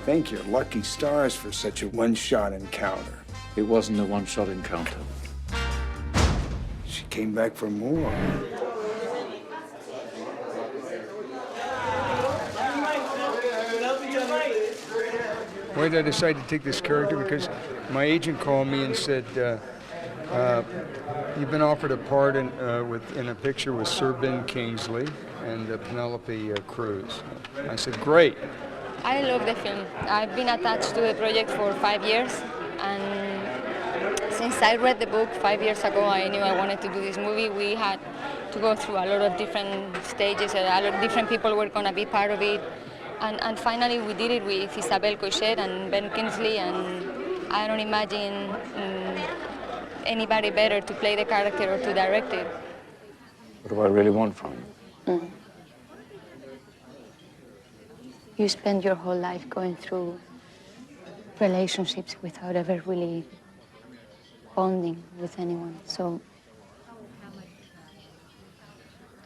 think you're lucky stars for such a one-shot encounter. It wasn't a one-shot encounter. She came back for more. Why did I decide to take this character? Because my agent called me and said, you've been offered a part in a picture with Sir Ben Kingsley and Penelope Cruz. I said, great. I love the film. I've been attached to the project for 5 years, and since I read the book 5 years ago, I knew I wanted to do this movie. We had to go through a lot of different stages, a lot of different people were going to be part of it. And finally we did it with Isabel Coixet and Ben Kingsley, and I don't imagine anybody better to play the character or to direct it. What do I really want from you? You spend your whole life going through relationships without ever really bonding with anyone. So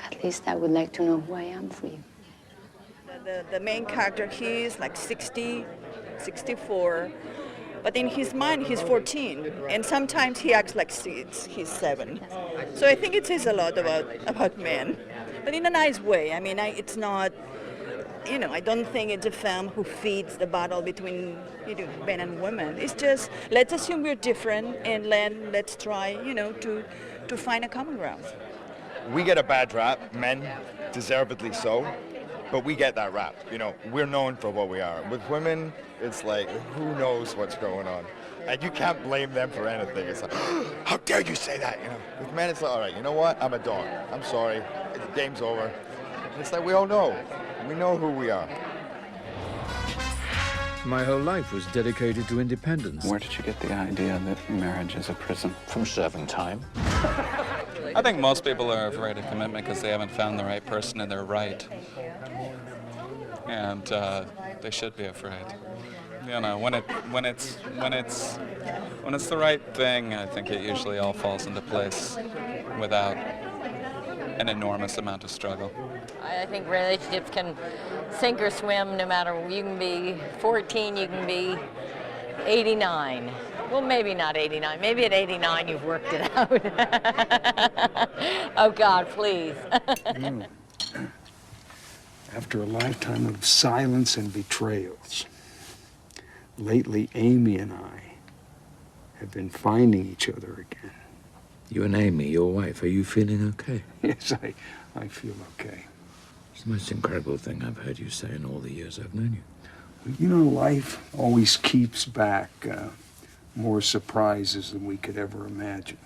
at least I would like to know who I am for you. The main character, he's like 60, 64, but in his mind he's 14, and sometimes he acts like he's 7. So I think it says a lot about men, but in a nice way. I mean, it's not, you know, I don't think it's a film who feeds the battle between men and women. It's just, let's assume we're different, and let's try, to find a common ground. We get a bad rap, men, deservedly so. But we get that rap, we're known for what we are. With women, it's like, who knows what's going on? And you can't blame them for anything. It's like, how dare you say that, With men, it's like, all right, you know what? I'm a dog. I'm sorry. The game's over. And it's like, we all know. We know who we are. My whole life was dedicated to independence. Where did you get the idea that marriage is a prison? From serving time. I think most people are afraid of commitment because they haven't found the right person and they're right. And they should be afraid. When it's the right thing, I think it usually all falls into place without an enormous amount of struggle. I think relationships can sink or swim no matter, you can be 14, you can be 89. Well, maybe not 89. Maybe at 89 you've worked it out. Oh, God, please. After a lifetime of silence and betrayals, lately Amy and I have been finding each other again. You and Amy, your wife, are you feeling okay? Yes, I feel okay. It's the most incredible thing I've heard you say in all the years I've known you. Well, life always keeps back more surprises than we could ever imagine.